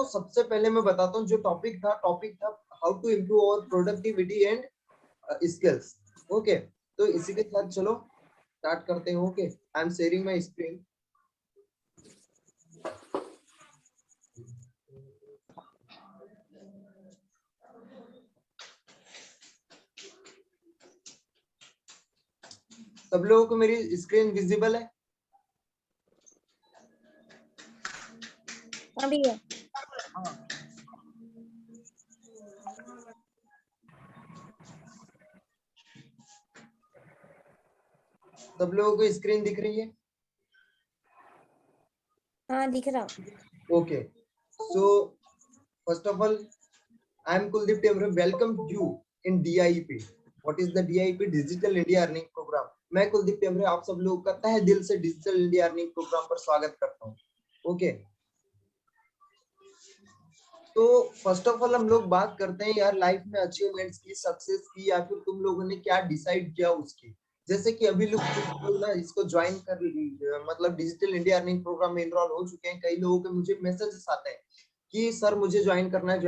तो सबसे पहले मैं बताता हूँ जो टॉपिक था how to improve our productivity and skills. Okay, तो इसी के साथ चलो स्टार्ट करते हैं। Okay, I am sharing my screen. सब लोगों को मेरी स्क्रीन विजिबल है? अभी है। सब लोगों को स्क्रीन दिख रही है? हाँ दिख रहा। Okay, so first of all I am Kuldeep Temre. Welcome you in DIP. What is the DIP? Digital India Earning Program. मैं कुलदीप टेमरे आप सब लोगों का तहे दिल से डिजिटल इंडिया अर्निंग प्रोग्राम पर स्वागत करता हूँ। ओके, तो फर्स्ट ऑफ ऑल हम लोग बात करते हैं यार लाइफ में अचीवमेंट्स की, सक्सेस की, या फिर तुम लोगों ने क्या डिसाइड किया उसकी। जैसे कि अभी लोग ना इसको ज्वाइन कर मतलब डिजिटल इंडिया अर्निंग प्रोग्राम में इनरोल हो चुके हैं। कई लोगों के मुझे मैसेजेस आते हैं कि सर मुझे ज्वाइन करना है,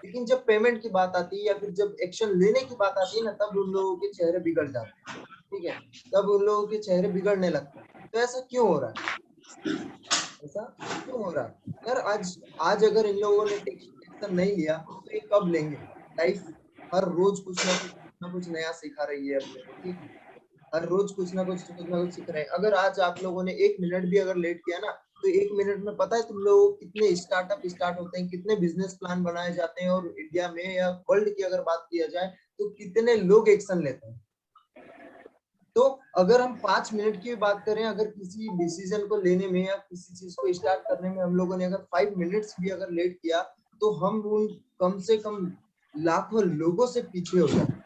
लेकिन जब पेमेंट की बात आती है या फिर जब एक्शन लेने की बात आती है ना, तब उन लोगों के चेहरे बिगड़ जाते हैं। ठीक है, तब उन लोगों के चेहरे बिगड़ने लगते हैं। तो ऐसा क्यों हो रहा है? ऐसा क्यों हो रहा है यार? आज अगर इन लोगों ने एक्शन नहीं लिया तो ये कब लेंगे? लाइफ हर रोज कुछ ना कुछ नया सिखा रही है अपने को। ठीक है, हर रोज कुछ ना कुछ सीख रहे हैं। अगर आज आप लोगों ने 1 मिनट भी अगर लेट किया ना, तो 1 मिनट में पता है तुम लोग कितने स्टार्टअप स्टार्ट होते हैं, कितने बिजनेस प्लान बनाए जाते हैं, और इंडिया में या वर्ल्ड की अगर बात किया जाए तो कितने लोग एक्शन लेते हैं। तो अगर हम 5 मिनट की बात करें, अगर किसी डिसीजन को लेने में या किसी चीज को स्टार्ट करने में हम लोगों ने अगर 5 मिनट्स भी अगर लेट किया, तो हम उन कम से कम लाखों लोगों से पीछे हो जाते हैं।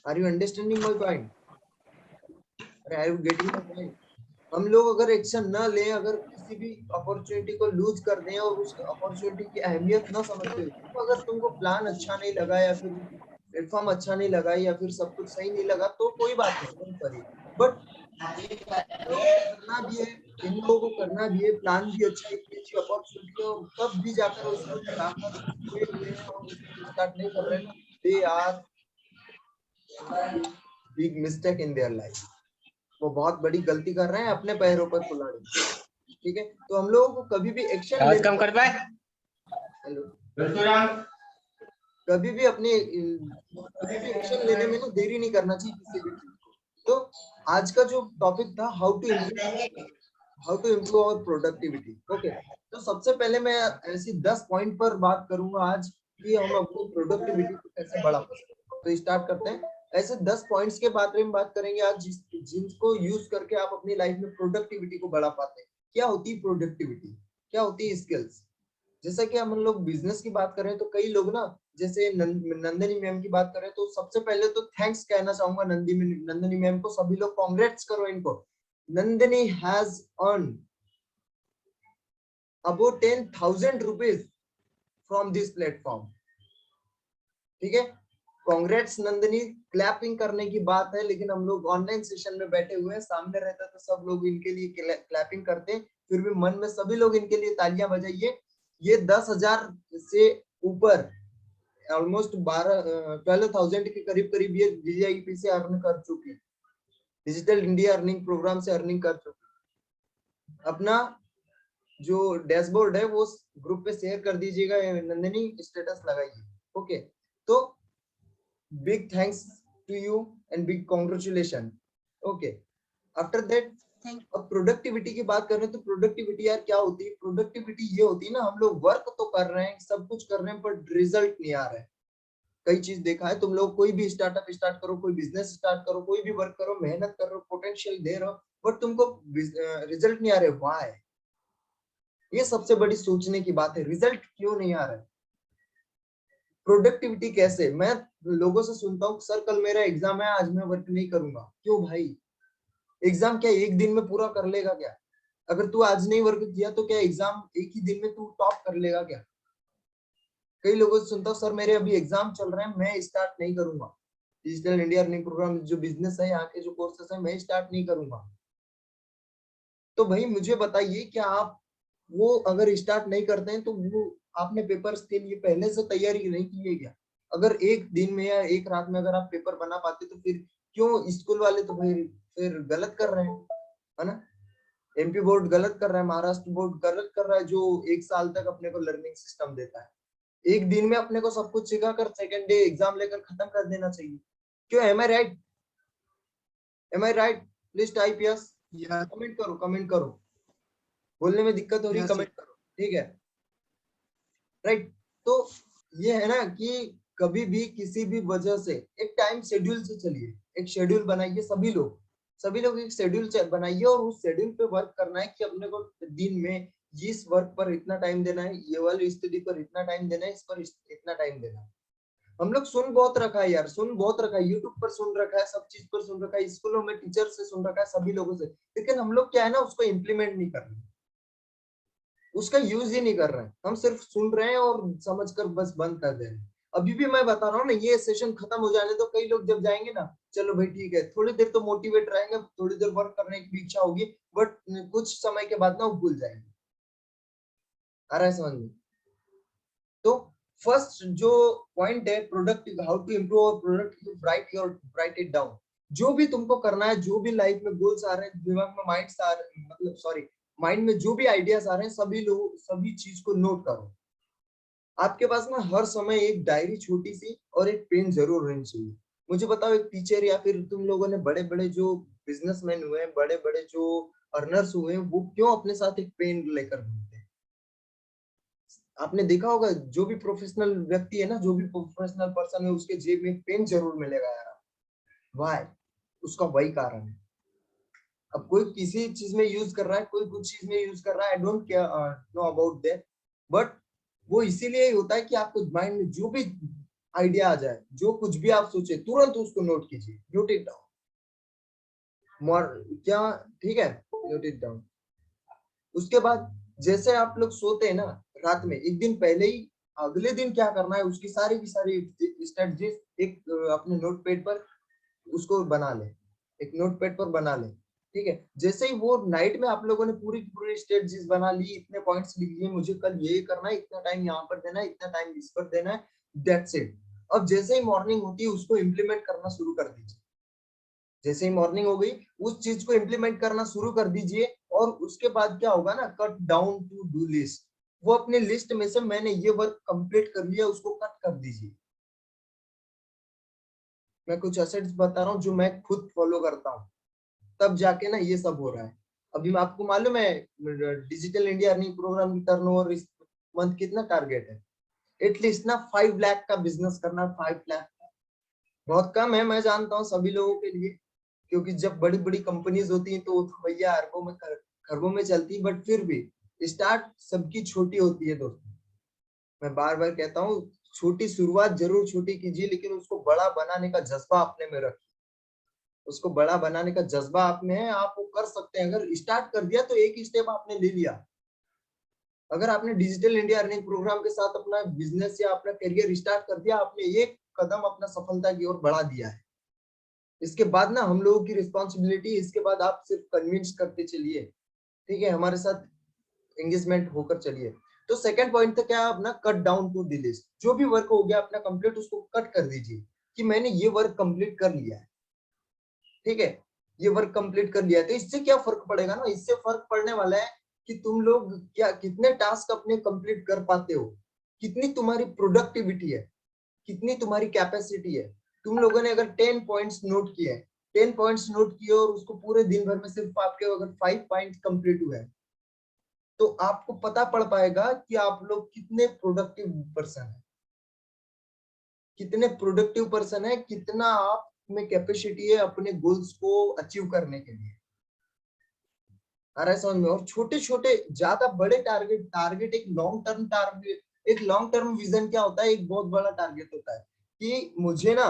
Are you understanding my point? Are you getting my point? हम लोग अगर एक्शन न लें, अगर किसी भी अपॉर्चुनिटी को लूज कर दें और उस अपॉर्चुनिटी की अहमियत न समझते हुए, तो अगर तुमको प्लान अच्छा नहीं लगा या फिर प्लेटफॉर्म अच्छा नहीं लगा या फिर सब कुछ सही नहीं लगा, तो कोई बात नहीं, डोंट वरी। बट करना भी है, इन लोगों को करना भी है, प्लान भी अच्छा, इतनी अच्छी अपॉर्चुनिटी है, और तब भी जाकर उसको जाकर छुए हुए हैं और उसको स्टार्ट नहीं कर रहे हैं, they are big mistake in their life. वो बहुत बड़ी गलती कर रहे हैं अपने पैरों पर कुल्हाड़ी। ठीक है, तो हम लोगों को कभी भी एक्शन लेने, कम कर पाए। हेलो, कभी भी एक्शन लेने में ना देरी नहीं करना चाहिए किसी भी चीज को। तो आज का जो टॉपिक था how to improve our productivity. Okay, तो सबसे पहले मैं ऐसी 10 पॉइंट पर बात करूंगा आज कि हम अपनी प्रोडक्टिविटी को कैसे बढ़ा सकते हैं। तो स्टार्ट करते हैं। ऐसे 10 पॉइंट्स के बारे में बात करेंगे आज जिनको यूज करके आप अपनी लाइफ में प्रोडक्टिविटी को बढ़ा पाते हैं। क्या होती है प्रोडक्टिविटी, क्या होती है स्किल्स? जैसा कि हम लोग बिजनेस की बात करें तो कई लोग ना, जैसे नंदनी मैम की बात करें तो सबसे पहले तो थैंक्स कहना चाहूंगा नंदनी मैम को। सभी लोग कांग्रेट्स करो इनको। Nandini has earn about 10,000 rupees from this platform. ठीक है, कांग्रेट्स नंदनी। क्लैपिंग करने की बात है, लेकिन हम लोग ऑनलाइन सेशन में बैठे हुए हैं, सामने रहता तो सब लोग इनके लिए क्लैपिंग करते, फिर भी मन में सभी लोग इनके लिए तालियां बजाइए। ये 10,000 से ऊपर ऑलमोस्ट 12,000 के करीब ये DIP से अर्न कर चुकी, डिजिटल इंडिया अर्निंग प्रोग्राम से अर्निंग कर चुकी। अपना जो डैशबोर्ड है वो ग्रुप पे शेयर कर दीजिएगा, नंदिनी स्टेटस लगाइए। ओके, तो big thanks to you and big congratulation. Okay, after that अब प्रोडक्टिविटी की बात करें तो प्रोडक्टिविटी यार क्या होती है? प्रोडक्टिविटी ये होती है ना, हम लोग वर्क तो कर रहे हैं, सब कुछ कर रहे हैं, पर रिजल्ट नहीं आ रहा है। कई चीज देखा है तुम लोग, कोई भी स्टार्टअप स्टार्ट करो, कोई बिजनेस स्टार्ट करो, कोई भी वर्क करो, मेहनत कर रहे हो, पोटेंशियल दे रहे हो, बट तुमको रिजल्ट नहीं आ रहे। व्हाई? ये सबसे बड़ी सोचने की बात है, रिजल्ट क्यों नहीं आ रहा है? प्रोडक्टिविटी कैसे? मैं लोगों से सुनता हूँ सर कल मेरा एग्जाम है, आज मैं वर्क नहीं करूंगा। क्यों भाई? एग्जाम क्या एक दिन में पूरा कर लेगा क्या? अगर तू आज नहीं वर्क किया तो क्या एग्जाम एक ही दिन में तू टॉप कर लेगा क्या? कई लोगों से सुनता हूँ सर मेरे अभी एग्जाम चल रहे हैं, मैं स्टार्ट नहीं करूंगा डिजिटल इंडिया अर्निंग प्रोग्राम, जो बिजनेस है यहाँ के जो कोर्सेस है मैं स्टार्ट नहीं करूंगा। तो भाई मुझे बताइए, क्या आप वो अगर स्टार्ट नहीं करते हैं तो वो आपने पेपर्स के लिए पहले से तैयारी नहीं की है क्या? अगर एक दिन में या एक रात में अगर आप पेपर बना पाते तो फिर क्यों स्कूल वाले तो भाई फिर गलत कर रहे हैं, है ना? एमपी बोर्ड गलत कर रहा है, महाराष्ट्र बोर्ड गलत कर रहा है, जो 1 साल तक अपने को लर्निंग सिस्टम देता है। एक दिन में अपने को सब कुछ सिखा कर सेकेंड डे एग्जाम लेकर खत्म कर देना चाहिए। क्यों? Am I right? Am I right? Please type yes, Yes, comment करो, कमेंट करो। बोलने में दिक्कत हो रही, yes, कमेंट करो, ठीक है? राइट? तो ये है ना कि कभी भी किसी भी वजह से एक टाइम शेड्यूल से चलिए, एक शेड्यूल बनाइए। सभी लोग एक शेड्यूल बनाइए और उस शेड्यूल पे वर्क करना है कि अपने को दिन में इस वर्क पर इतना टाइम देना है, ये वाली स्टडी पर इतना टाइम देना है, इस पर इतना टाइम देना है। हम लोग सुन बहुत रखा है यार, सुन बहुत रखा है, यूट्यूब पर सुन रखा है, सब चीज पर सुन रखा है, स्कूलों में टीचर से सुन रखा है, सभी लोगों से, लेकिन हम लोग क्या है ना उसको इम्प्लीमेंट नहीं कर रहे, उसका यूज ही नहीं कर रहे हैं। हम सिर्फ सुन रहे हैं और समझ कर बस बंद कर दे रहे हैं। अभी भी मैं बता रहा हूँ ना, ये सेशन खत्म हो जाने तो कई लोग जब जाएंगे ना, चलो भाई ठीक है, थोड़ी देर तो मोटिवेट रहेंगे, थोड़ी देर वर्क करने की भी इच्छा होगी, बट कुछ समय के बाद ना वो भूल जाएंगे। आ रहा है समझ में? तो फर्स्ट जो पॉइंट है प्रोडक्टिव, हाउ टू इम्प्रूव और प्रोडक्टिव, राइट इट डाउन। जो भी तुमको करना है, जो भी लाइफ में गोल्स आ रहे हैं, दिमाग में माइंड्स आ रहे हैं, मतलब सॉरी माइंड में जो भी आइडियाज आ रहे हैं, सभी लोग सभी चीज को नोट करो। आपके पास ना हर समय एक डायरी छोटी सी और एक पेन जरूर रहनी चाहिए। मुझे बताओ, एक टीचर या फिर तुम लोगों ने बड़े बड़े जो बिजनेसमैन हुए हैं, बड़े बड़े जो अर्नर्स हुए हैं, वो क्यों अपने साथ एक पेन लेकर घूमते हैं? आपने देखा होगा, जो भी प्रोफेशनल व्यक्ति है ना, जो भी प्रोफेशनल पर्सन है, उसके जेब में एक पेन जरूर मिलेगा यार। वाई? उसका वही कारण है। अब कोई किसी चीज में यूज कर रहा है, कोई कुछ चीज में यूज कर रहा है, I don't care know about that, but वो इसीलिए ही होता है कि आपको माइंड में जो भी आइडिया आ जाए, जो कुछ भी आप सोचे, तुरंत उसको नोट कीजिए, नोट इट डाउन। क्या? ठीक है, नोट इट डाउन। उसके बाद जैसे आप लोग सोते हैं ना रात में, एक दिन पहले ही अगले दिन क्या करना है उसकी सारी की सारी स्ट्रेटजीज एक अपने नोटपैड पर उसको बना ले, एक नोटपैड पर बना ले। ठीक है, जैसे ही वो नाइट में आप लोगों ने पूरी पूरी स्ट्रेटजीज बना ली, इतने पॉइंट्स लिख लिए, मुझे कल ये करना है, इतना टाइम यहाँ पर देना है, इतना टाइम इस पर देना है, दैट्स इट। अब जैसे ही मॉर्निंग होती है उसको इम्प्लीमेंट करना शुरू कर दीजिए। जैसे ही मॉर्निंग हो गई, उस चीज को इम्प्लीमेंट करना शुरू कर दीजिए। और उसके बाद क्या होगा ना, cut down to do list. वो अपने लिस्ट में से मैंने ये वर्क कंप्लीट कर लिया, उसको कट कर दीजिए। मैं कुछ एसेट्स बता रहा हूँ जो मैं खुद फॉलो करता हूँ, तब जाके ना ये सब हो रहा है। अभी मैं आपको मालूम है, डिजिटल इंडिया अर्निंग प्रोग्राम की टर्नओवर इस मंथ कितना टारगेट है? एटलीस्ट ना 5 लाख का बिजनेस करना, 5 लाख। बहुत कम है, मैं जानता हूँ सभी लोगों के लिए, क्योंकि जब बड़ी बड़ी कंपनीज होती हैं तो भैया अरबों में खरबों में चलती है, बट फिर भी स्टार्ट सबकी छोटी होती है दोस्तों। मैं बार बार कहता हूँ, छोटी शुरुआत जरूर छोटी कीजिए, लेकिन उसको बड़ा बनाने का जज्बा अपने में रखिए। उसको बड़ा बनाने का जज्बा आप में है, आप वो कर सकते हैं। अगर स्टार्ट कर दिया तो एक स्टेप आपने ले लिया। अगर आपने डिजिटल इंडिया अर्निंग प्रोग्राम के साथ अपना बिजनेस या अपना करियर स्टार्ट कर दिया, आपने एक कदम अपना सफलता की ओर बढ़ा दिया है। इसके बाद ना हम लोगों की रिस्पॉन्सिबिलिटी, इसके बाद आप सिर्फ कन्विंस करते चलिए, ठीक है, हमारे साथ एंगेजमेंट होकर चलिए। तो सेकंड पॉइंट था क्या, अपना cut down to the list. जो भी वर्क हो गया अपना कंप्लीट, उसको कट कर दीजिए कि मैंने ये वर्क कंप्लीट कर लिया है। ठीक है, ये वर्क कंप्लीट कर लिया है। तो इससे क्या फर्क पड़ेगा ना, इससे फर्क पड़ने वाला है कि तुम लोग क्या कितने टास्क अपने कंप्लीट कर पाते हो, कितनी तुम्हारी प्रोडक्टिविटी है, कितनी तुम्हारी कैपेसिटी है। तुम लोगों ने अगर 10 पॉइंट्स नोट किए, 10 पॉइंट्स नोट किए और उसको पूरे दिन भर में सिर्फ आपके अगर 5 पॉइंट्स कंप्लीट हुए, तो आपको पता पड़ पाएगा कि आप लोग कितने प्रोडक्टिव पर्सन है, कितने प्रोडक्टिव पर्सन है, कितना आप में कैपेसिटी है अपने गोल्स को अचीव करने के लिए। आ रहा है समझ में? और छोटे छोटे ज्यादा बड़े टारगेट एक लॉन्ग टर्म टारगेट, एक लॉन्ग टर्म विजन क्या होता है, एक बहुत बड़ा टारगेट होता है कि मुझे ना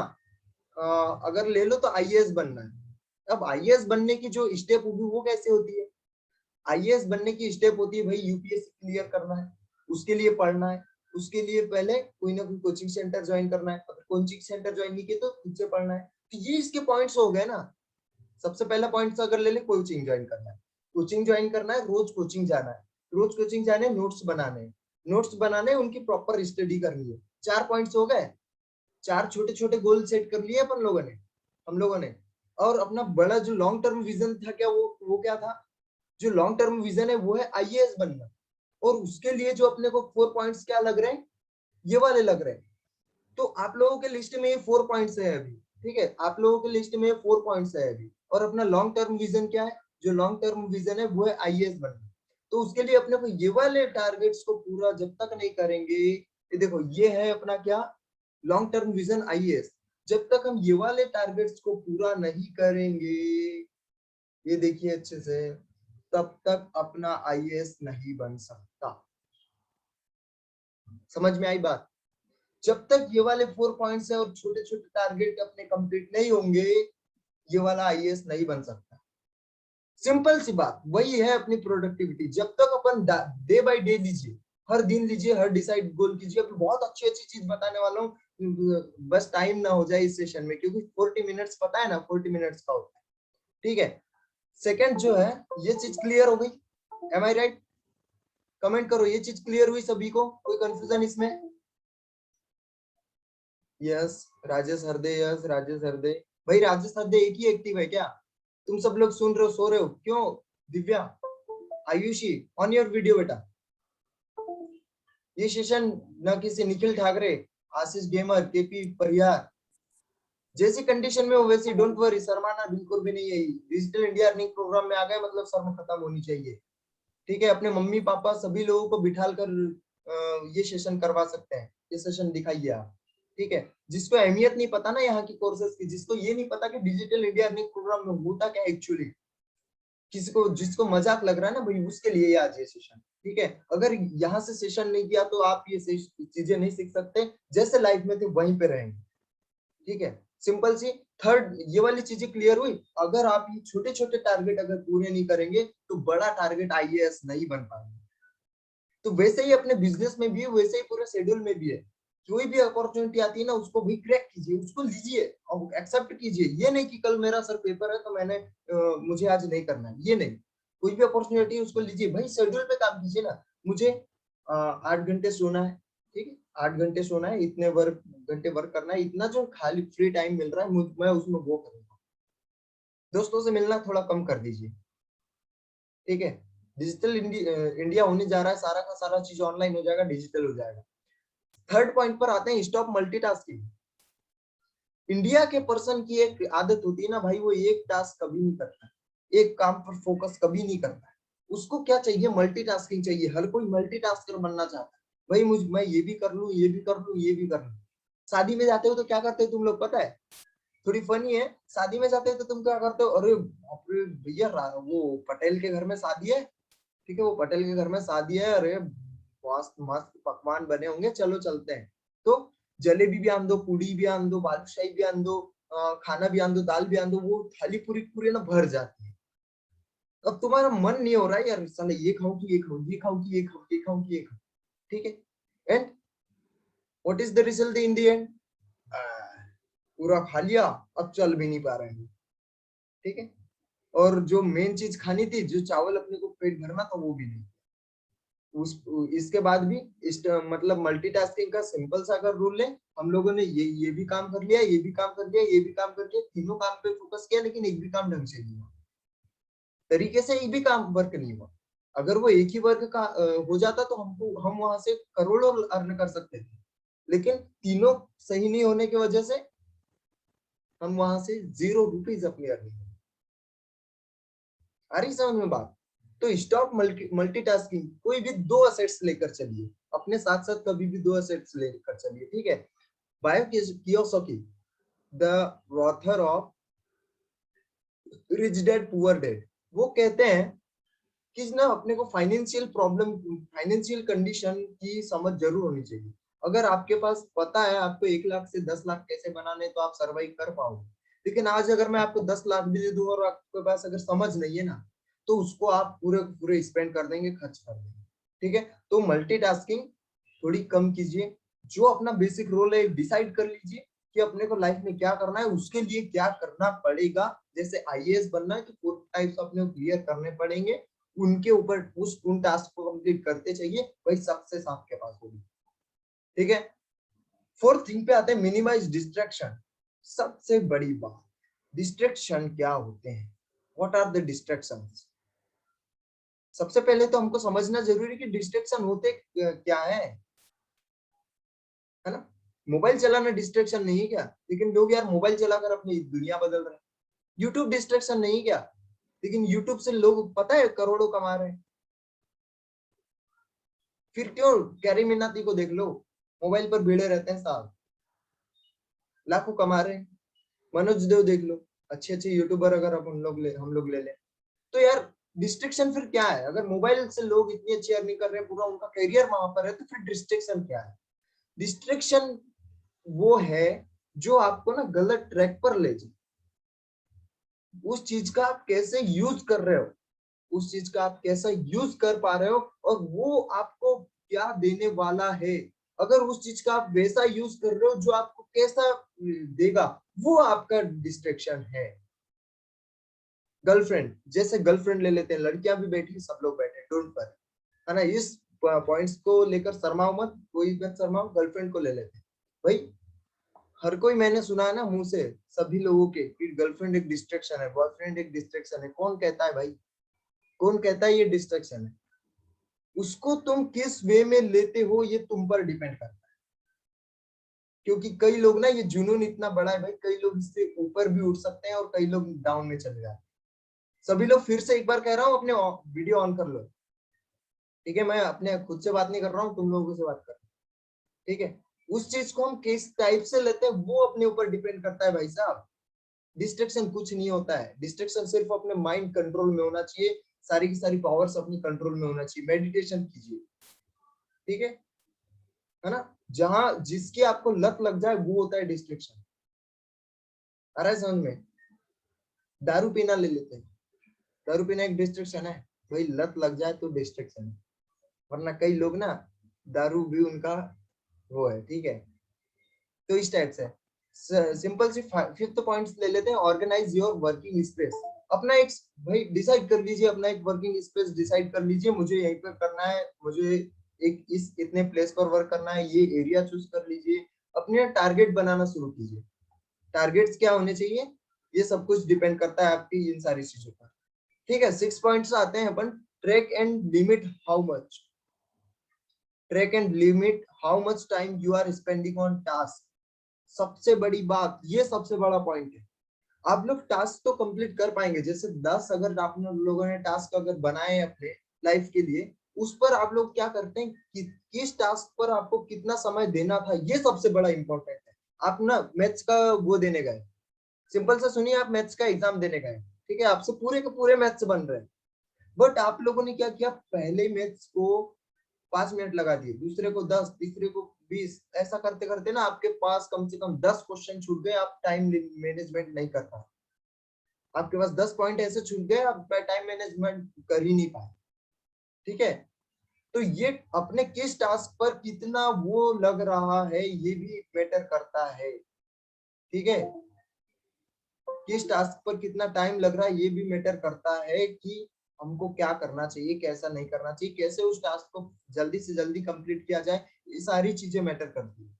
अगर ले लो तो आईएएस बनना है। अब आईएएस बनने की जो स्टेप होगी वो कैसे होती है? आईएएस बनने की स्टेप होती है भाई, यूपीएससी क्लियर करना है, उसके लिए पढ़ना है, उसके लिए पहले कोई ना कोई कोचिंग सेंटर ज्वाइन करना है, अगर कोचिंग सेंटर ज्वाइन नहीं किया तो खुद से पढ़ना है। तो ये इसके पॉइंट्स हो गए ना। सबसे पहला पॉइंट अगर ले ले, कोचिंग ज्वाइन करना है, कोचिंग ज्वाइन करना है, रोज कोचिंग जाना है। रोज कोचिंग जाने, नोट्स बनाने, उनकी प्रॉपर स्टडी करनी है। 4 पॉइंट्स हो गए, 4 छोटे छोटे गोल सेट कर लिए अपन लोगों ने, हम लोगों ने। और अपना बड़ा जो लॉन्ग टर्म विजन था क्या, वो क्या था, जो लॉन्ग टर्म विजन है वो है आईएएस बनना। और उसके लिए जो अपने को 4 पॉइंट्स क्या लग रहे हैं, ये वाले लग रहे हैं। तो आप लोगों के लिस्ट में ये 4 पॉइंट्स है अभी, ठीक है, आप लोगों के लिस्ट में 4 पॉइंट्स है अभी। और अपना लॉन्ग टर्म विजन क्या है, जो लॉन्ग टर्म विजन है वो है आईएएस बनना। तो उसके लिए अपने को ये वाले टारगेट्स को पूरा जब तक नहीं करेंगे, ये देखो ये है अपना क्या, लॉन्ग टर्म विजन आईएएस। जब तक हम ये वाले टारगेट्स को पूरा नहीं करेंगे, ये देखिए अच्छे से, तब तक अपना आईएएस नहीं बन सकता। समझ में आई बात? जब तक ये वाले 4 पॉइंट्स है और छोटे छोटे टारगेट अपने कंप्लीट नहीं होंगे, ये वाला आईएएस नहीं बन सकता। सिंपल सी बात, वही है अपनी प्रोडक्टिविटी। जब तक अपन डे बाय डे लीजिए, हर दिन लीजिए, हर डिसाइड गोल कीजिए। अभी बहुत अच्छी अच्छी चीज बताने वाला हूँ, बस टाइम ना हो जाए इस सेशन में, क्योंकि 40 मिनट्स पता है ना, 40 मिनट्स का होता है, ठीक है। सेकंड जो है, ये चीज क्लियर हो गई, एम आई राइट? कमेंट करो, ये चीज क्लियर हुई सभी को, कोई कंफ्यूजन इसमें? Yes Rajesh Harde, yes Rajesh Harde. भाई राजेश हरदे एक ही एक्टिव है क्या? तुम सब लोग सुन रहे हो, सो रहे हो क्यों? Divya, Ayushi, on your video बेटा। ये सेशन न किसी निखिल ठाकरे, आशीष गेमर, केपी परिहार, जैसी कंडीशन में हो वैसी, डोंट वरी, शर्माना बिल्कुल भी नहीं है। डिजिटल इंडिया अर्निंग प्रोग्राम में आ गए मतलब शर्म खत्म होनी चाहिए, ठीक है। अपने मम्मी पापा सभी लोगों को बिठा कर ये सेशन करवा सकते हैं, ये सेशन दिखाइए आप, ठीक है। जिसको अहमियत नहीं पता ना यहाँ की कोर्सेज की, जिसको ये नहीं पता कि डिजिटल इंडिया अर्निंग प्रोग्राम में होता क्या एक्चुअली, किसी को जिसको मजाक लग रहा है ना भाई, उसके लिए आज ये सेशन, ठीक है। अगर यहाँ से सेशन नहीं किया तो आप ये चीजें नहीं सीख सकते, जैसे लाइफ में थे वहीं पे रहेंगे, ठीक है। सिंपल सी। थर्ड, ये वाली चीजें क्लियर हुई। अगर आप ये छोटे छोटे टारगेट अगर पूरे नहीं करेंगे तो बड़ा टारगेट आईएएस नहीं बन पाएंगे। तो वैसे ही अपने बिजनेस में भी, वैसे ही पूरे शेड्यूल में भी है। कोई भी अपॉर्चुनिटी आती है ना, उसको भी क्रैक कीजिए, उसको लीजिए और एक्सेप्ट कीजिए। ये नहीं कि कल मेरा सर पेपर है तो मुझे आज नहीं करना है, ये नहीं। कोई भी अपॉर्चुनिटी है उसको लीजिए भाई, शेड्यूल पे काम कीजिए ना। मुझे 8 घंटे सोना है, ठीक है, 8 घंटे सोना है, इतने घंटे वर्क करना है, इतना जो खाली फ्री टाइम मिल रहा है मैं उसमें वो करूंगा। दोस्तों से मिलना थोड़ा कम कर दीजिए, ठीक है। डिजिटल इंडिया होने जा रहा है, सारा का सारा चीज ऑनलाइन हो जाएगा, डिजिटल हो जाएगा। थर्ड पॉइंट पर आते हैं, स्टॉप मल्टीटास्किंग। इंडिया के पर्सन की एक आदत होती है ना भाई, वो एक टास्क कभी नहीं करता, एक काम पर फोकस कभी नहीं करता है। उसको क्या चाहिए? मल्टीटास्किंग चाहिए। हर कोई मल्टीटास्कर बनना चाहता है भाई, मैं ये भी कर लूं, ये भी कर लूं, ये भी कर लूं। शादी में जाते हो तो क्या करते हो तुम लोग पता है? थोड़ी फनी है। शादी में जाते हो तो तुम क्या करते हो? अरे बाप रे भैया, वो पटेल के घर में शादी है, ठीक है, वो पटेल के घर में शादी है, अरे मस्त मस्त पकवान बने होंगे, चलो चलते हैं। तो जलेबी भी आन दो, पूड़ी भी आन दो, बालूशाही भी आन दो, खाना भी आन दो, दाल भी आन दो, वो थाली पूरी पूरी ना भर जाती है। अब तुम्हारा मन नहीं हो रहा है यार, साले ये खाऊं कि ये खाऊं, ये खाऊं कि ये खाऊं, ये खाऊं कि ये खाऊं, ठीक है। And what is the result in the end? पूरा खा लिया, अब चल भी नहीं पा रहे हैं, ठीक है। और जो मेन चीज खानी थी, जो चावल अपने को पेट भरना था, वो भी नहीं। उस इसके बाद भी मतलब मल्टीटास्किंग का सिंपल सा अगर रूल लें, हम लोगों ने ये भी काम कर लिया, ये भी काम कर लिया, ये भी काम कर लिया, तीनों काम पे फोकस किया, लेकिन एक भी काम ढंग से नहीं हुआ, तरीके से एक भी काम वर्क नहीं हुआ। अगर वो एक ही वर्क का हो जाता तो हम वहां से करोड़ों अर्न कर सकते थे, लेकिन तीनों सही नहीं होने की वजह से हम वहां से 0 रुपीज अपनी अर्निंग। आ रही समझ में बात? तो स्टॉप मल्टीटास्किंग। कोई भी 2 असेट्स लेकर चलिए अपने साथ साथ, कभी भी 2 असेट्स लेकर चलिए, ठीक है। Bio Kiyosaki, the author of rich dad poor dad, वो कहते हैं कि ना अपने को फाइनेंशियल प्रॉब्लम, फाइनेंशियल कंडीशन की समझ जरूर होनी चाहिए। अगर आपके पास पता है आपको 1 लाख से 10 लाख कैसे बनाने, तो आप सर्वाइव कर पाओगे। लेकिन आज अगर मैं आपको 10 लाख भी दे दूं और आपके पास अगर समझ नहीं है ना, तो उसको आप पूरे पूरे स्पेंड कर देंगे, खर्च कर देंगे, ठीक है। तो मल्टीटास्किंग थोड़ी कम कीजिए। जो अपना बेसिक रोल है डिसाइड कर लीजिए कि अपने को लाइफ में क्या करना है, उसके लिए क्या करना पड़ेगा। जैसे आईएएस बनना है तो 4 टाइप्स अपने को क्लियर करने पड़ेंगे, उनके ऊपर उन टास्क को कंप्लीट करते चाहिए, वही सक्सेस आपके पास होगी। ठीक है, फोर्थ थिंग पे आते हैं, मिनिमाइज डिस्ट्रैक्शन। सबसे बड़ी बात, डिस्ट्रैक्शन क्या होते हैं, व्हाट आर द डिस्ट्रैक्शंस। सबसे पहले तो हमको समझना जरूरी है कि डिस्ट्रैक्शन होते क्या है ना। मोबाइल चलाना डिस्ट्रैक्शन नहीं है क्या, लेकिन लोग यार मोबाइल चलाकर अपनी दुनिया बदल रहे हैं। यूट्यूब डिस्ट्रैक्शन नहीं क्या, लेकिन यूट्यूब से लोग पता है करोड़ों कमा रहे हैं। फिर क्यों कैरी मिनाती को देख लो, मोबाइल पर भिड़े रहते हैं साहब, लाखों कमा रहे हैं। मनोज देव देख लो, अच्छे अच्छे यूट्यूबर अगर हम लोग ले लें, तो यार डिस्ट्रैक्शन फिर क्या है। अगर मोबाइल से लोग इतनी अच्छी अर्निंग कर रहे हैं, पूरा उनका करियर वहां पर है, तो फिर डिस्ट्रैक्शन क्या है। डिस्ट्रैक्शन वो है जो आपको ना गलत ट्रैक पर ले जाए। उस चीज का आप कैसे यूज कर रहे हो, उस चीज का आप कैसा यूज कर पा रहे हो, और वो आपको क्या देने वाला है। अगर उस चीज का आप वैसा यूज कर रहे हो जो आपको कैसा देगा, वो आपका डिस्ट्रैक्शन है। गर्लफ्रेंड, जैसे गर्लफ्रेंड ले लेते हैं, लड़कियां भी बैठी, सब लोग बैठे, डोंट पर, है ना। इस पॉइंट्स को लेकर शर्माओ मत, कोई मत शर्माओ, गर्लफ्रेंड को ले लेते हैं भाई। हर कोई मैंने सुना है ना मुंह से सभी लोगों के कि गर्लफ्रेंड एक डिस्ट्रैक्शन है, बॉयफ्रेंड एक डिस्ट्रैक्शन है। कौन कहता है भाई, कौन कहता है ये डिस्ट्रैक्शन है। उसको तुम किस वे में लेते हो ये तुम पर डिपेंड करता है। क्योंकि कई लोग ना, ये जुनून इतना बड़ा है भाई, कई लोग इससे ऊपर भी उठ सकते हैं और कई लोग डाउन में चले जाते हैं। सभी लोग, फिर से एक बार कह रहा हूँ, अपने वीडियो ऑन कर लो। ठीक है, मैं अपने खुद से बात नहीं कर रहा हूँ, तुम लोगों से बात कर रहा हूँ। ठीक है, उस चीज को हम किस टाइप से लेते हैं वो अपने ऊपर डिपेंड करता है भाई साहब। डिस्ट्रैक्शन कुछ नहीं होता है, डिस्ट्रैक्शन सिर्फ अपने माइंड कंट्रोल में होना चाहिए। सारी की सारी पावर्स अपनी कंट्रोल में होना चाहिए। मेडिटेशन कीजिए, ठीक है ना। जहां जिसकी आपको लत लग जाए वो होता है डिस्ट्रैक्शन। आ रहा है समझ में। दारू पीना ले लेते हैं, दारू पीना एक डिस्ट्रैक्शन है भाई, लत लग जाए तो डिस्ट्रैक्शन है। वरना कई लोग ना, दारू भी उनका वो है। ठीक है, तो इस टाइप से सिंपल सी फिफ्थ पॉइंट्स ले लेते हैं। Organise your working space. अपना एक, भाई डिसाइड कर लीजिए, अपना एक वर्किंग स्पेस डिसाइड कर लीजिए, मुझे यहीं पर करना है, मुझे एक इस इतने प्लेस पर वर्क करना है, ये एरिया चूज कर लीजिए। अपने टारगेट बनाना शुरू कीजिए। टारगेट्स क्या होने चाहिए, ये सब कुछ डिपेंड करता है आपकी इन सारी चीजों पर। ठीक है, 6 पॉइंट्स आते हैं अपन। Track and limit how much, track and limit how much time you are spending on task. सबसे बड़ी बात, ये सबसे बड़ा पॉइंट है। आप लोग टास्क तो कंप्लीट कर पाएंगे, जैसे 10 अगर आप लोगों ने टास्क अगर बनाए अपने लाइफ के लिए, उस पर आप लोग क्या करते हैं कि किस टास्क पर आपको कितना समय देना था, ये सबसे बड़ा इंपॉर्टेंट है। आप ना मैथ्स का वो देने गए, सिंपल सा सुनिए, आप मैथ्स का एग्जाम देने गए, ठीक है, आपसे पूरे के पूरे मैथ्स बन रहे हैं, बट आप लोगों ने क्या किया, पहले मैथ्स को 5 मिनट लगा दिए, दूसरे को 10, तीसरे को 20, ऐसा करते करते ना आपके पास कम से कम 10 क्वेश्चन छूट गए। आप टाइम मैनेजमेंट नहीं कर पाए, आपके पास 10 पॉइंट ऐसे छूट गए, आप टाइम मैनेजमेंट कर ही नहीं पाए। ठीक है, तो ये अपने किस टास्क पर कितना वो लग रहा है ये भी मैटर करता है। ठीक है, किस टास्क पर कितना टाइम लग रहा है ये भी मैटर करता है कि हमको क्या करना चाहिए, कैसा नहीं करना चाहिए, कैसे उस टास्क को जल्दी से जल्दी कंप्लीट किया जाए, ये सारी चीजें मैटर करती है।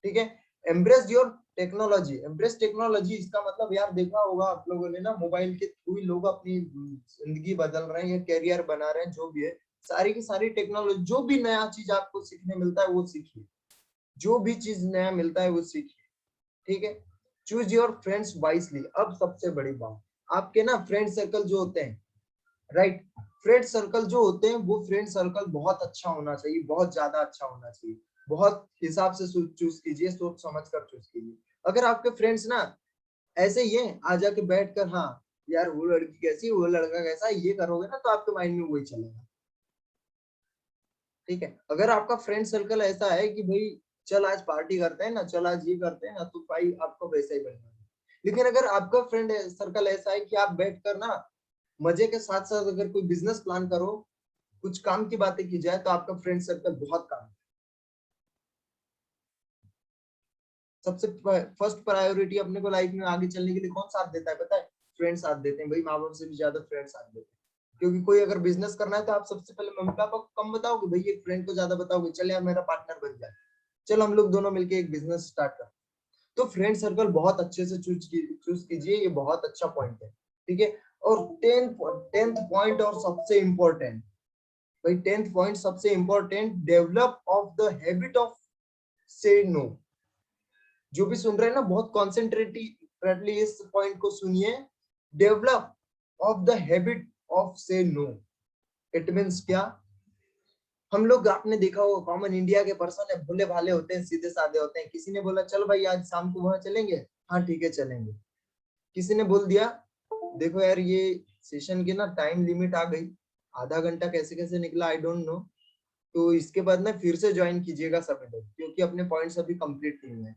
ठीक है, embrace your technology. Embrace technology, इसका मतलब यार देखा होगा आप लोगों ने ना, मोबाइल के थ्रू ही लोग अपनी जिंदगी बदल रहे हैं या कैरियर बना रहे हैं, जो भी है। सारी की सारी टेक्नोलॉजी, जो भी नया चीज आपको सीखने मिलता है वो सीखिए, जो भी चीज नया मिलता है वो सीखिए। ठीक है, चूज योर फ्रेंड्स वाइसली। अब सबसे बड़ी बात, आपके ना फ्रेंड सर्कल जो होते हैं, राइट, फ्रेंड सर्कल जो होते हैं वो फ्रेंड सर्कल बहुत अच्छा होना चाहिए, बहुत ज्यादा अच्छा होना चाहिए। बहुत हिसाब से चूज कीजिए, सोच समझ कर चूज कीजिए। अगर आपके फ्रेंड्स ना ऐसे ही है, आ जाके बैठ कर, हाँ यार वो लड़की कैसी, वो लड़का कैसा, ये करोगे ना तो आपके माइंड में वही चलेगा। ठीक है, अगर आपका फ्रेंड सर्कल ऐसा है कि भाई चल आज पार्टी करते हैं ना, चल आज ये करते हैं ना, तो भाई आपको वैसा ही बनना है। लेकिन अगर आपका फ्रेंड सर्कल ऐसा है कि आप बैठ कर ना मजे के साथ साथ अगर कोई बिजनेस प्लान करो, कुछ काम की बातें की जाए, तो आपका फ्रेंड सर्कल बहुत काम है। सबसे फर्स्ट प्रायोरिटी अपने को लाइफ में आगे चलने के लिए कौन साथ देता है पता है, फ्रेंड साथ देते हैं भाई, माँ बाप से भी ज्यादा फ्रेंड साथ देते हैं। क्योंकि कोई अगर बिजनेस करना है तो आप सबसे पहले मम्मी पापा को कम बताओगे, भाई एक फ्रेंड को ज्यादा बताओगे, चल यार मेरा पार्टनर बन जाए, चल हम लोग दोनों मिलके एक बिजनेस स्टार्ट कर। तो फ्रेंड सर्कल बहुत अच्छे से चूज कीजिए, ये बहुत अच्छा पॉइंट है, ठीक है। और टेंथ पॉइंट और सबसे इम्पोर्टेंट, भाई 10th पॉइंट सबसे important, develop of the habit of से नो। जो भी सुन रहे हैं ना बहुत कॉन्सेंट्रेटली इस पॉइंट को सुनिए, develop of the habit of से नो। इट मीन्स क्या, हम लोग आपने देखा होगा कॉमन इंडिया के पर्सन है, भोले भाले होते हैं, सीधे साधे होते हैं। किसी ने बोला चल भाई आज शाम को वहां चलेंगे, हाँ ठीक है चलेंगे। किसी ने बोल दिया देखो यार ये सेशन की ना टाइम लिमिट आ गई, आधा घंटा कैसे कैसे निकला आई डोंट नो, तो इसके बाद ना फिर से ज्वाइन कीजिएगा सभी लोग, क्योंकि अपने पॉइंट्स अभी कंप्लीट नहीं हुए हैं,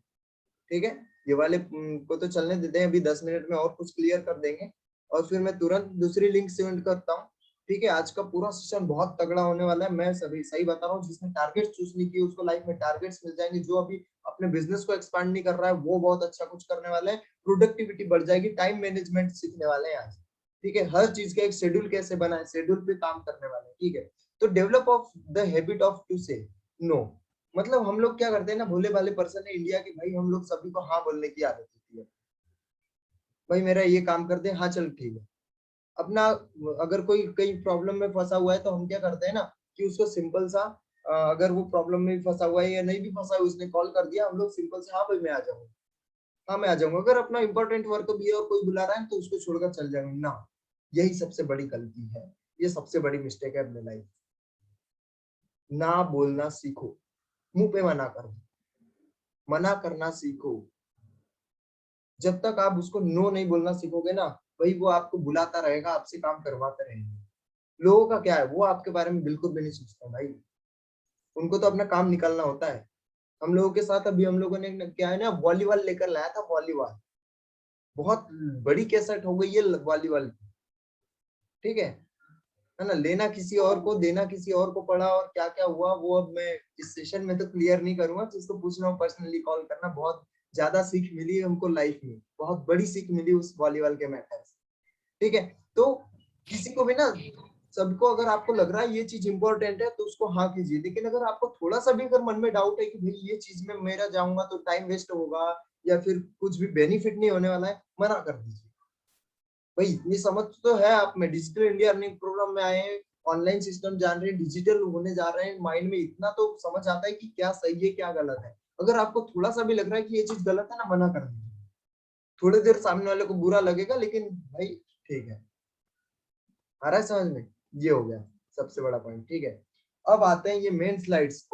ठीक है। ये वाले को तो चलने देते हैं, अभी 10 मिनट में और कुछ क्लियर कर देंगे और फिर मैं तुरंत दूसरी लिंक सेंड करता हूँ, ठीक है। आज का पूरा सेशन बहुत तगड़ा होने वाला है, मैं सभी सही बता रहा हूँ, जिसने टारगेट चूज नहीं किए उसको लाइफ में टारगेट्स मिल जाएंगे, जो अभी अपने बिजनेस को एक्सपांड नहीं कर रहा है वो बहुत अच्छा कुछ करने वाला है, प्रोडक्टिविटी बढ़ जाएगी, टाइम मैनेजमेंट सीखने वाले हैं आज, ठीक है। हर चीज का एक शेड्यूल कैसे बनाए, शेड्यूल पे काम करने वाले हैं, ठीक है। तो develop of the habit of to say no, मतलब हम लोग क्या करते हैं ना, भोले भाले पर्सन है इंडिया के, भाई हम लोग सभी को हाँ बोलने की आदत होती है, भाई मेरा ये काम कर दे, हाँ चल ठीक है। अपना अगर कोई कई प्रॉब्लम में फंसा हुआ है तो हम क्या करते हैं ना कि उसको सिंपल सा अगर वो प्रॉब्लम में फंसा हुआ है या नहीं भी फंसा है, उसने कॉल कर दिया, हम लोग सिंपल से हाँ भाई मैं आ जाऊंगा, हाँ मैं आ जाऊंगा। अगर अपना इंपॉर्टेंट वर्क भी है और कोई बुला रहा है तो उसको छोड़कर चल जाएंगे ना, यही सबसे बड़ी गलती है, ये सबसे बड़ी मिस्टेक है अपने लाइफ। ना बोलना सीखो, मुंह पे मना करो, मना करना सीखो। जब तक आप उसको नो नहीं बोलना सीखोगे ना, वही वो आपको बुलाता रहेगा, आपसे काम करवाते रहेंगे। लोगों का क्या है, वो आपके बारे में बिल्कुल भी नहीं सोचते भाई, उनको तो अपना काम निकालना होता है। हम लोगों के साथ अभी हम लोगों ने क्या है ना, वॉलीबॉल लेकर लाया था, वॉलीबॉल बहुत बड़ी कैसेट हो गई है वॉलीबॉल की, ठीक है ना। लेना किसी और को, देना किसी और को पड़ा, और क्या क्या हुआ वो अब मैं इस सेशन में तो क्लियर नहीं करूंगा, जिसको पूछना हो पर्सनली कॉल करना। बहुत ज्यादा सीख मिली है हमको लाइफ में, बहुत बड़ी सीख मिली उस वॉलीबॉल के मैटर से, ठीक है। तो किसी को भी ना, सबको अगर आपको लग रहा है ये चीज इंपॉर्टेंट है तो उसको हाँ कीजिए, लेकिन अगर आपको थोड़ा सा भी अगर मन में डाउट है कि भाई ये चीज में मेरा जाऊंगा तो टाइम वेस्ट होगा या फिर कुछ भी बेनिफिट नहीं होने वाला है, मना कर दीजिए। भाई इतनी समझ तो है आप में, डिजिटल इंडिया अर्निंग प्रोग्राम में आए हैं, ऑनलाइन सिस्टम जान रहे हैं, डिजिटल होने जा रहे हैं, माइंड में इतना तो समझ आता है कि क्या सही है क्या गलत है। अगर आपको थोड़ा सा भी लग रहा है कि ये चीज गलत है ना, मना कर दीजिए। थोड़ी देर सामने वाले को बुरा लगेगा, लेकिन भाई ठीक है, आ रहा है समझ में, ये हो गया सबसे बड़ा पॉइंट, ठीक है। अब आते हैं ये मेन स्लाइड्स।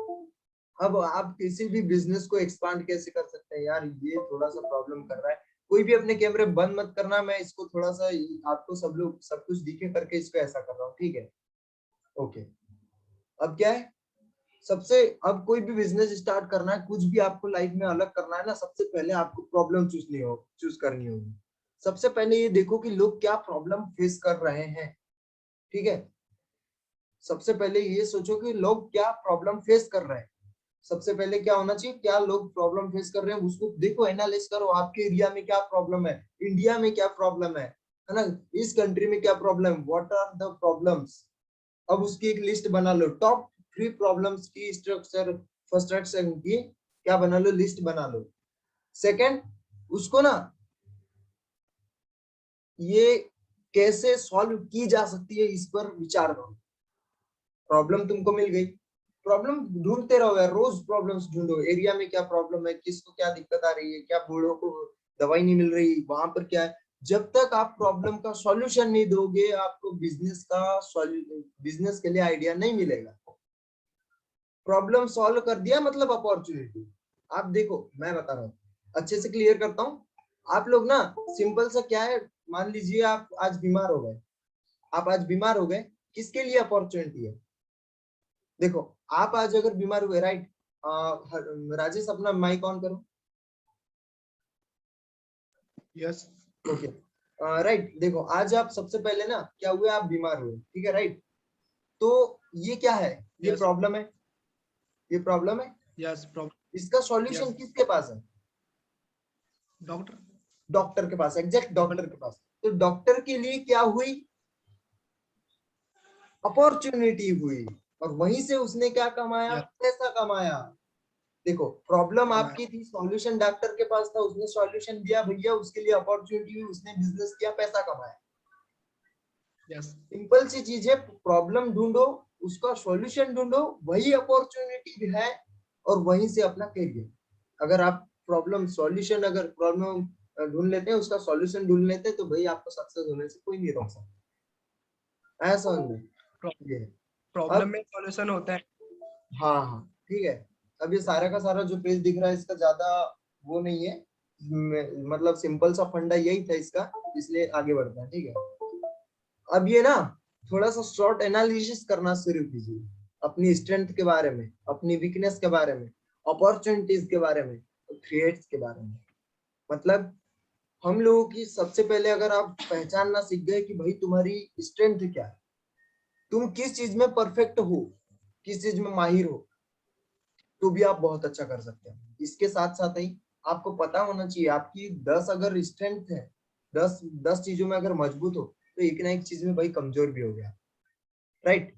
अब आप किसी भी बिजनेस को एक्सपांड कैसे कर सकते हैं यार, ये थोड़ा सा प्रॉब्लम कर रहा है। कोई भी अपने कैमरे बंद मत करना, मैं इसको थोड़ा सा आपको सब लोग सब कुछ दिखे करके इसको ऐसा कर रहा हूँ, ठीक है। ओके, अब क्या है, सबसे अब कोई भी बिजनेस स्टार्ट करना है, कुछ भी आपको लाइफ में अलग करना है ना, सबसे पहले आपको प्रॉब्लम चूज करनी होगी। सबसे पहले ये देखो कि लोग क्या प्रॉब्लम फेस कर रहे हैं, ठीक है। सबसे पहले ये सोचो कि लोग क्या प्रॉब्लम फेस कर रहे हैं। सबसे पहले क्या होना चाहिए, क्या लोग प्रॉब्लम फेस कर रहे हैं उसको देखो, एनालाइज करो, आपके एरिया में क्या प्रॉब्लम है, इंडिया में क्या प्रॉब्लम है ना, इस कंट्री में क्या problem, what are the problems. अब उसकी एक लिस्ट बना लो, टॉप 3 प्रॉब्लम्स की स्ट्रक्चर फ्रस्ट्रेशन की क्या बना लो, लिस्ट बना लो। सेकंड, उसको ना ये कैसे सॉल्व की जा सकती है इस पर विचार करो। प्रॉब्लम तुमको मिल गई, प्रॉब्लम ढूंढते रहो यार, रोज प्रॉब्लम्स ढूंढो, एरिया में क्या प्रॉब्लम है, किसको क्या दिक्कत आ रही है, क्या बूढ़ों को दवाई नहीं मिल रही, वहां पर क्या है। जब तक आप प्रॉब्लम का सॉल्यूशन नहीं दोगे, आपको बिजनेस के लिए आइडिया नहीं मिलेगा। प्रॉब्लम सॉल्व कर दिया मतलब अपॉर्चुनिटी। आप देखो मैं बता रहा हूँ, अच्छे से क्लियर करता हूँ। आप लोग ना सिंपल सा क्या है, मान लीजिए आप आज बीमार हो गए, आप आज बीमार हो गए, किसके लिए अपॉर्चुनिटी है। देखो आप आज अगर बीमार हुए, राइट, राजेश अपना माइक ऑन करो। यस। ओके, राइट, देखो आज आप सबसे पहले ना क्या हुए, आप बीमार हुए, ठीक है, राइट। तो ये क्या है, ये यस। प्रॉब्लम है, ये प्रॉब्लम है। यस। इसका सॉल्यूशन यस। किसके पास है, डॉक्टर। डॉक्टर के पास, एग्जैक्ट डबल। डॉक्टर के पास। तो डॉक्टर के लिए क्या हुई, अपॉर्चुनिटी हुई और वहीं से उसने क्या कमाया, यस पैसा कमाया। देखो प्रॉब्लम कमाया। आपकी थी, सॉल्यूशन डॉक्टर के पास था, उसने सॉल्यूशन दिया भैया, उसके लिए अपॉर्चुनिटी हुई, उसने बिजनेस किया, पैसा कमाया। यस सिंपल सी चीज है, प्रॉब्लम ढूंढो, उसका सॉल्यूशन ढूंढो, वही अपॉर्चुनिटी है, और वहीं से अपना करियर। अगर आप प्रॉब्लम सॉल्यूशन, अगर प्रॉब्लम ढूंढ लेते हैं, उसका सॉल्यूशन ढूंढ लेते हैं, तो भाई आपको सक्सेस होने से कोई नहीं रोक सकता। ऐसा समझ में ये है। प्रॉब्लम अब में सॉल्यूशन होता है। हाँ हाँ ठीक है। अब ये सारा का सारा जो पेज दिख रहा है, इसका ज्यादा वो नहीं है, मतलब सिंपल सा फंडा यही था इसका, इसलिए आगे बढ़ते हैं, ठीक है। अब ये ना थोड़ा सा शॉर्ट एनालिसिस करना शुरू कीजिए, अपनी स्ट्रेंथ के बारे में, अपनी वीकनेस के बारे में, अपॉर्चुनिटीज के बारे में, थ्रेट्स के बारे में। मतलब हम लोगों की सबसे पहले अगर आप पहचानना सीख गए कि भाई तुम्हारी स्ट्रेंथ क्या है, तुम किस चीज में परफेक्ट हो, किस चीज में माहिर हो, तो भी आप बहुत अच्छा कर सकते हैं। इसके साथ साथ ही आपको पता होना चाहिए, आपकी 10 अगर स्ट्रेंथ है, 10 चीजों में अगर मजबूत हो, तो एक ना एक चीज में भाई कमजोर भी हो गया, राइट।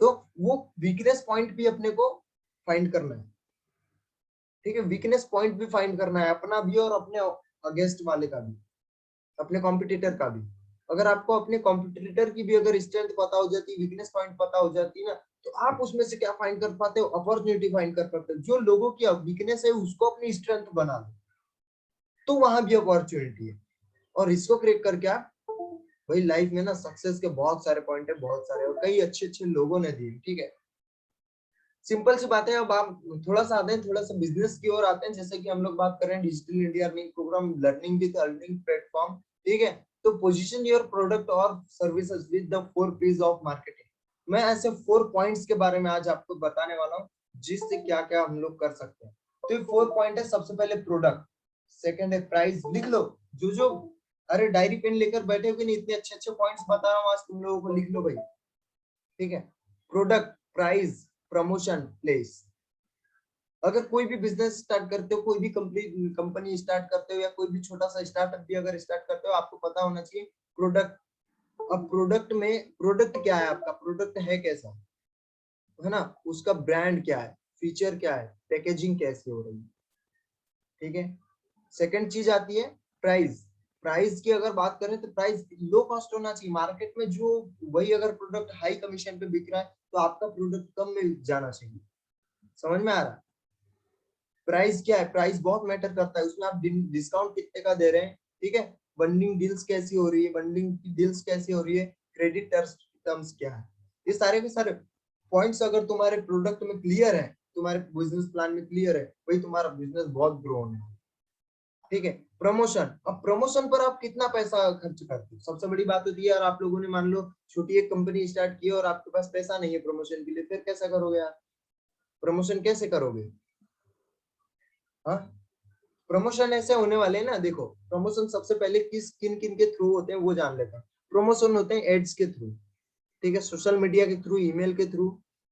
तो वो वीकनेस पॉइंट भी अपने को फाइंड करना है, ठीक है। वीकनेस पॉइंट भी फाइंड करना है, अपना भी और अपने अगेंस्ट वाले का भी, अपने कॉम्पिटिटर का भी। अगर आपको अपने कॉम्पिटिटर की भी अगर स्ट्रेंथ पता हो जाती, वीकनेस पॉइंट पता हो जाती ना, तो आप उसमें से क्या फाइंड कर पाते हो, अपॉर्चुनिटी फाइंड कर पाते हो। जो लोगों की वीकनेस है उसको अपनी स्ट्रेंथ बना दो, तो वहां भी अपॉर्चुनिटी है। और इसको क्रिएट करके आप भाई लाइफ में ना सक्सेस के बहुत सारे पॉइंट है, बहुत सारे, और कई अच्छे अच्छे लोगों ने दिए, ठीक है। सिंपल सी बात है। अब आप थोड़ा सा आते हैं, थोड़ा सा बिजनेस की ओर आते हैं, जैसे कि हम लोग बात कर रहे हैं digital India earning programme, learning with earning platform, ठीक है। तो पोजीशन योर प्रोडक्ट और services with the 4 P's of marketing. मैं ऐसे 4 पॉइंट्स के बारे में आज आपको बताने वाला हूँ, जिससे क्या क्या हम लोग कर सकते हैं। तो ये 4 पॉइंट है। सबसे पहले प्रोडक्ट, सेकंड है प्राइस, लिख लो जो जो, अरे डायरी पेन लेकर बैठे हो कि नहीं, इतने अच्छे अच्छे पॉइंट्स बता रहा हूँ आज, तुम लोगों को लिख लो भाई, ठीक है। Product, price, promotion, place. अगर कोई भी बिजनेस स्टार्ट करते हो, कोई भी कंपनी स्टार्ट करते हो, या कोई भी छोटा सा स्टार्टअप भी अगर स्टार्ट करते हो, आपको पता होना चाहिए प्रोडक्ट। अब प्रोडक्ट में, प्रोडक्ट क्या है आपका, प्रोडक्ट है कैसा, है ना, उसका ब्रांड क्या है, फीचर क्या है, पैकेजिंग कैसे हो रही है, ठीक है। सेकंड चीज आती है प्राइस। प्राइस की अगर बात करें तो प्राइस लो कॉस्ट होना चाहिए मार्केट में। जो वही अगर प्रोडक्ट हाई कमीशन पे बिक रहा है, तो आपका प्रोडक्ट कम में जाना चाहिए। समझ में आ रहा है। प्राइस क्या है, प्राइस बहुत मैटर करता है उसमें, आप डिस्काउंट कितने का दे रहे हैं, ठीक है। बंडलिंग डील्स कैसी हो रही है, बंडलिंग डील्स कैसी हो रही है, क्रेडिट टर्म्स क्या है। ये सारे के सारे पॉइंट्स अगर तुम्हारे प्रोडक्ट में क्लियर है, तुम्हारे बिजनेस प्लान में क्लियर है, भाई तुम्हारा बिजनेस बहुत ग्रो होने है, ठीक है। प्रमोशन, अब प्रमोशन पर आप कितना पैसा खर्च करते हो, सबसे बड़ी बात होती है यार, आप लोगों ने मान लो छोटी एक कंपनी स्टार्ट की और आपके पास पैसा नहीं है प्रमोशन के लिए, फिर कैसा करोगे यार, प्रमोशन कैसे करोगे, हाँ। प्रमोशन ऐसे होने वाले हैं ना, देखो प्रमोशन सबसे पहले किस किन किन के थ्रू होते हैं वो जान लेते हैं। प्रमोशन होते हैं एड्स के थ्रू, ठीक है, सोशल मीडिया के थ्रू, ईमेल के थ्रू,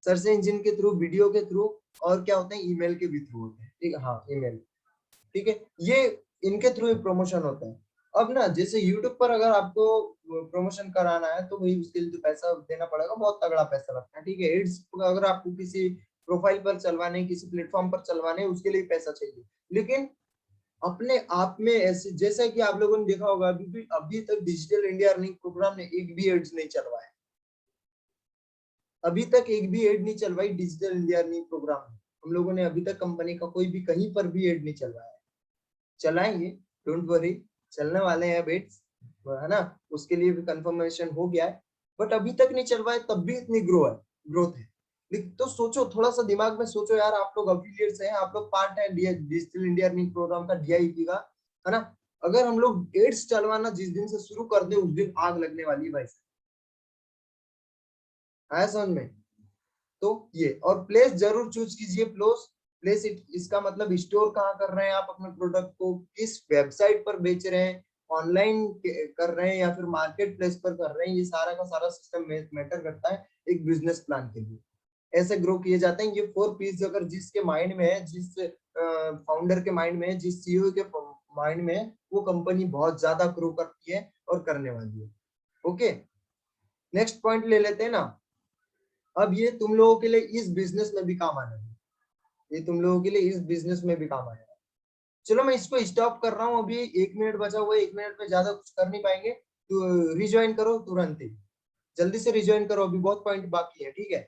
सर्च इंजन के थ्रू, वीडियो के थ्रू, और क्या होते हैं, ईमेल के भी थ्रू होते हैं, ठीक है, हाँ ईमेल, ठीक है। ये इनके थ्रू प्रमोशन होता है। अब ना जैसे यूट्यूब पर अगर आपको प्रमोशन कराना है, तो भाई उसके लिए तो पैसा देना पड़ेगा, बहुत तगड़ा पैसा लगता है, ठीक है। एड्स अगर आपको किसी प्रोफाइल पर चलवाने, किसी प्लेटफॉर्म पर चलवाने, उसके लिए पैसा चाहिए। लेकिन अपने आप में ऐसे, जैसा कि आप लोगों ने देखा होगा, अभी तक डिजिटल इंडिया अर्निंग प्रोग्राम ने एक भी एड्स नहीं चलवाया, अभी तक एक भी एड नहीं चलवाई डिजिटल इंडिया अर्निंग प्रोग्राम में। हम लोगों ने अभी तक कंपनी का कोई भी कहीं पर भी एड नहीं चलवाया। चलाएंगे, डोंट वरी, चलने वाले हैं एड्स, है ना, उसके लिए भी कंफर्मेशन हो गया है। बट अभी तक नहीं चलवाए, तब भी इतनी ग्रोथ है। तो सोचो, थोड़ा सा दिमाग में सोचो यार, आप लोग अफिलिएट्स हैं, आप लोग पार्ट है डिजिटल इंडिया अर्निंग प्रोग्राम का, डीआईपी का, है ना। अगर हम लोग एड्स चलवाना जिस दिन से शुरू कर दे, उस दिन आग लगने वाली है भाई, है समझ में। तो ये, और प्लेस जरूर चूज कीजिए, प्लेस इसका मतलब स्टोर कहाँ कर रहे हैं आप अपने प्रोडक्ट को, किस वेबसाइट पर बेच रहे हैं, ऑनलाइन कर रहे हैं या फिर मार्केट प्लेस पर कर रहे हैं, ये सारा का सारा सिस्टम मैटर करता है एक बिजनेस प्लान के लिए। ऐसे ग्रो किए जाते हैं ये 4 P's। अगर जिसके माइंड में है, जिस फाउंडर के माइंड में है, जिस सीईओ के माइंड में है, वो कंपनी बहुत ज्यादा ग्रो करती है और करने वाली है। ओके, नेक्स्ट पॉइंट ले लेते हैं ना। अब ये तुम लोगों के लिए इस बिजनेस में भी काम आने वाला है। ये तुम लोगों के लिए इस बिजनेस में भी काम आने वाला है। चलो मैं इसको स्टॉप कर रहा हूँ, अभी 1 मिनट बचा हुआ है, 1 मिनट में ज्यादा कुछ कर नहीं पाएंगे, तो रिज्वाइन करो तुरंत ही, जल्दी से रिज्वाइन करो, अभी बहुत पॉइंट बाकी है, ठीक है।